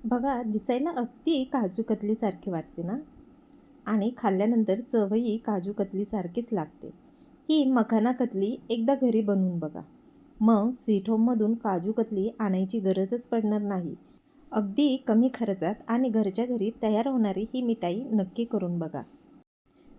बघा, दिसायला अगदी काजू कतलीसारखे वाटते ना? आणि खाल्ल्यानंतर चवही काजू कतलीसारखीच लागते. ही मखाना कतली एकदा घरी बनवून बघा. मग स्वीट होममधून काजू कतली आणायची गरजच पडणार नाही. अगदी कमी खर्चात आणि घरच्या घरी तयार होणारी ही मिठाई नक्की करून बघा.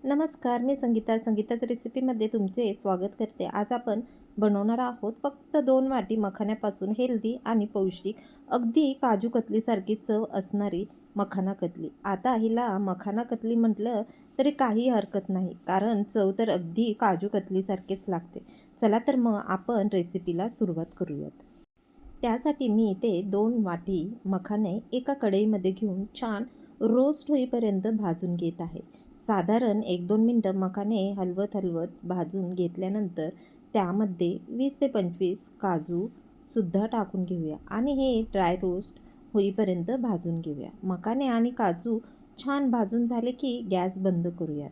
नमस्कार, मी संगीता. संगीताच रेसिपीमध्ये तुमचे स्वागत करते. आज आपण बनवणार आहोत फक्त 2 वाटी मखाण्यापासून हेल्दी आणि पौष्टिक, अगदी काजू कतलीसारखी चव असणारी मखाना कतली. आता हिला मखाना कतली म्हटलं तरी काही हरकत नाही, कारण चव तर अगदी काजू कतलीसारखीच लागते. चला तर मग आपण रेसिपीला सुरुवात करूयात. त्यासाठी मी इथे 2 वाटी मखाने एका कढईमध्ये घेऊन छान रोस्ट होईपर्यंत भाजून घेत आहे. साधारण 1-2 मिनटं मखाने हलवत-हलवत भाजून घेतल्यानंतर त्यामध्ये 20 ते 25 काजूसुद्धा टाकून घेऊया आणि हे ड्राय रोस्ट होईपर्यंत भाजून घेऊया. मखाने आणि काजू छान भाजून झाले की गॅस बंद करूयात.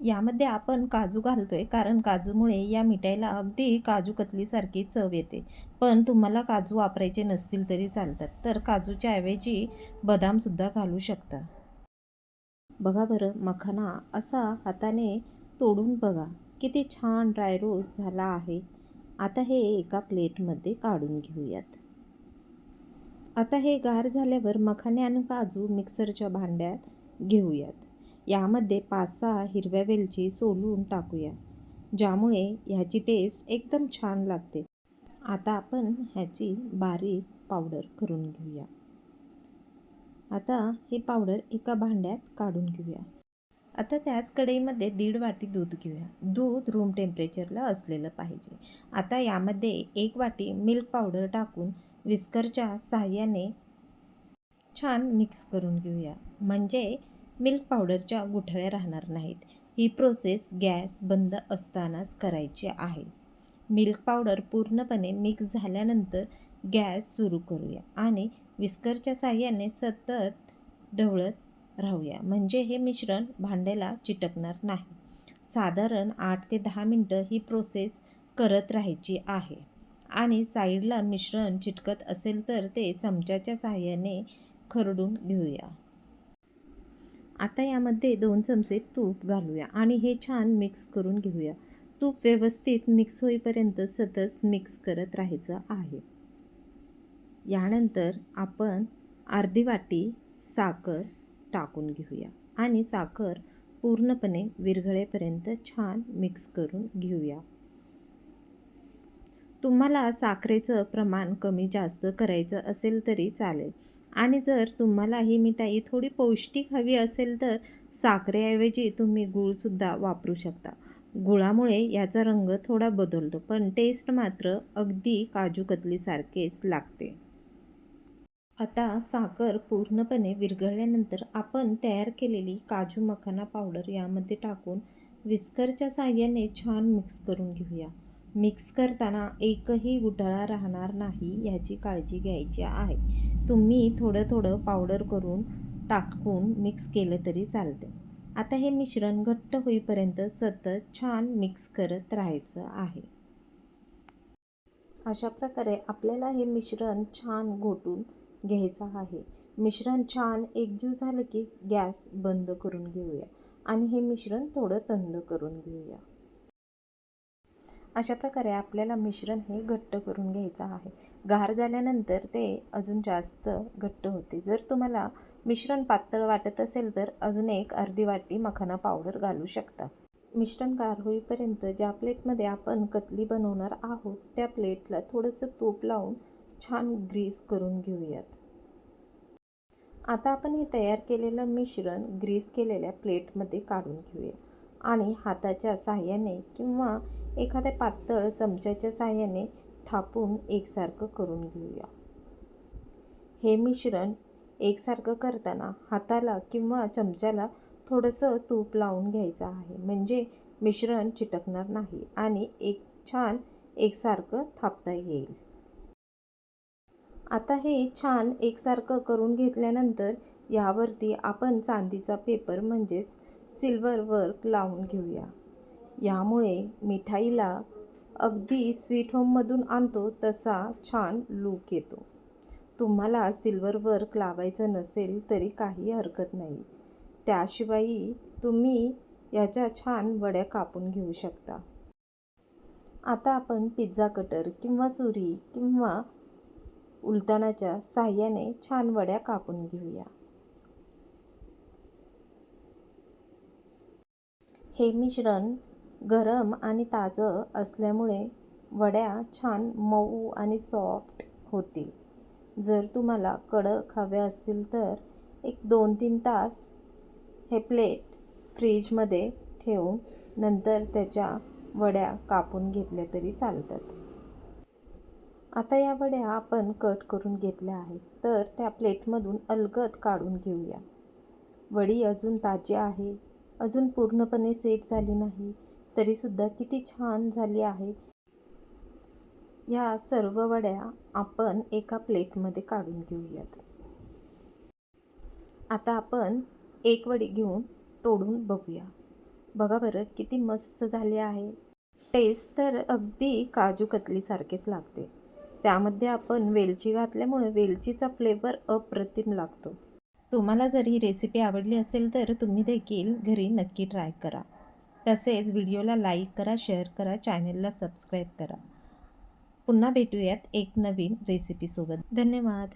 यामध्ये आपण काजू घालतोय कारण काजूमुळे या मिठाईला अगदी काजू कतलीसारखी चव येते. पण तुम्हाला काजू वापरायचे नसतील तरी चालतात, तर काजूच्या ऐवजी बदामसुद्धा घालू शकता. बघा बरं, मखाना असा हाताने तोडून बघा, किती छान ड्राय रोस्ट झाला आहे. आता हे एका प्लेटमध्ये काढून घेऊयात. आता हे गार झाल्यावर मखाने आणि काजू मिक्सरच्या भांड्यात घेऊयात. यामध्ये 5-6 हिरव्या वेलची सोलून टाकूया, ज्यामुळे ह्याची टेस्ट एकदम छान लागते. आता आपण ह्याची बारीक पावडर करून घेऊया. आता हे पावडर एका भांड्यात काढून घेऊया. आता त्याच कढईमध्ये 1.5 वाटी दूध घेऊया. दूध रूम टेम्परेचरला असलेलं पाहिजे. आता यामध्ये 1 वाटी मिल्क पावडर टाकून विस्करच्या साहाय्याने छान मिक्स करून घेऊया, म्हणजे मिल्क पावडरच्या गुठळ्या राहणार नाहीत. ही प्रोसेस गॅस बंद असतानाच करायची आहे. मिल्क पावडर पूर्णपणे मिक्स झाल्यानंतर गॅस सुरू करूया आणि विस्करच्या साहाय्याने सतत ढवळत राहूया, म्हणजे हे मिश्रण भांड्याला चिटकणार नाही. साधारण 8 ते 10 मिनटं ही प्रोसेस करत राहायची आहे आणि साईडला मिश्रण चिटकत असेल तर ते चमच्याच्या साहाय्याने खरडून घेऊया. आता यामध्ये 2 चमचे तूप घालूया आणि हे छान मिक्स करून घेऊया. तूप व्यवस्थित मिक्स होईपर्यंत सतत मिक्स करत राहायचं आहे. यानंतर आपण अर्धी वाटी साखर टाकून घेऊया आणि साखर पूर्णपणे विरघळेपर्यंत छान मिक्स करून घेऊया. तुम्हाला साखरेचं प्रमाण कमी जास्त करायचं असेल तरी चालेल आणि जर तुम्हाला ही मिठाई थोडी पौष्टिक हवी असेल तर साखरेऐवजी तुम्ही गूळसुद्धा वापरू शकता. गुळामुळे याचा रंग थोडा बदलतो, पण टेस्ट मात्र अगदी काजू कतलीसारखेच लागते. आता साखर पूर्णपणे विरघळल्यानंतर आपण तयार केलेली काजू मखाना पावडर यामध्ये टाकून विस्करच्या साहाय्याने छान मिक्स करून घेऊया. मिक्स करताना एकही गुठळा राहणार नाही याची काळजी घ्यायची आहे. तुम्ही थोडं थोडं पावडर करून टाकून मिक्स केलं तरी चालते. आता हे मिश्रण घट्ट होईपर्यंत सतत छान मिक्स करत राहायचं आहे. अशा प्रकारे आपल्याला हे मिश्रण छान घोटून घ्यायचं आहे. मिश्रण छान एकजीव झालं की गॅस बंद करून घेऊया आणि हे मिश्रण थोडं थंड करून घेऊया. अशा प्रकारे आपल्याला मिश्रण हे घट्ट करून घ्यायचं आहे. गार झाल्यानंतर ते अजून जास्त घट्ट होते. जर तुम्हाला मिश्रण पातळ वाटत असेल तर अजून एक अर्धी वाटी मखाना पावडर घालू शकता. मिश्रण गार होईपर्यंत ज्या प्लेटमध्ये आपण कतली बनवणार आहोत त्या प्लेटला थोडंसं तूप लावून छान ग्रीस करून घेऊयात. आता आपण हे तयार केलेलं मिश्रण ग्रीस केलेल्या प्लेटमध्ये काढून घेऊया आणि हाताच्या साहाय्याने किंवा एखाद्या पातळ चमच्याच्या साहाय्याने थापून एकसारखं करून घेऊया. हे मिश्रण एकसारखं करताना हाताला किंवा चमच्याला थोडंसं तूप लावून घ्यायचं आहे, म्हणजे मिश्रण चिटकणार नाही आणि एक छान एकसारखं थापता येईल. आता हे छान एकसारखं करून घेतल्यानंतर यावरती आपण चांदीचा पेपर म्हणजेच सिल्वर वर्क लावून घेऊया. यामुळे मिठाईला अगदी स्वीट होममधून आणतो तसा छान लूक येतो. तुम्हाला सिल्वर वर्क लावायचं नसेल तरी काही हरकत नाही. त्याशिवायही तुम्ही याच्या छान वड्या कापून घेऊ शकता. आता आपण पिझ्झा कटर किंवा सुरी किंवा उलथण्याच्या साहाय्याने छान वड्या कापून घेऊया. हे मिश्रण गरम आणि ताजं असल्यामुळे वड्या छान मऊ आणि सॉफ्ट होतील. जर तुम्हाला कडक हव्या असतील तर एक 2-3 तास हे प्लेट फ्रीजमध्ये ठेवून नंतर त्याच्या वड्या कापून घेतल्या तरी चालतात. आता या वड्या आपण कट करून घेतल्या आहेत, तर त्या प्लेटमधून अलगद काढून घेऊया. वडी अजून ताजी आहे, अजून पूर्णपणे सेट झाली नाही, तरीसुद्धा किती छान झाली आहे. या सर्व वड्या आपण एका प्लेटमध्ये काढून घेऊयात. आता आपण एक वडी घेऊन तोडून बघूया. बघा बरं किती मस्त झाली आहे. टेस्ट तर अगदी काजू कतलीसारखेच लागते. त्यामध्ये आपण वेलची घातल्यामुळे वेलचीचा फ्लेवर अप्रतिम लागतो. तुम्हाला जर ही रेसिपी आवडली असेल तर तुम्ही देखील घरी नक्की ट्राय करा. तसेच व्हिडिओला लाईक करा, शेअर करा, चॅनलला सबस्क्राईब करा. पुन्हा भेटूयात एक नवीन रेसिपीसोबत. धन्यवाद.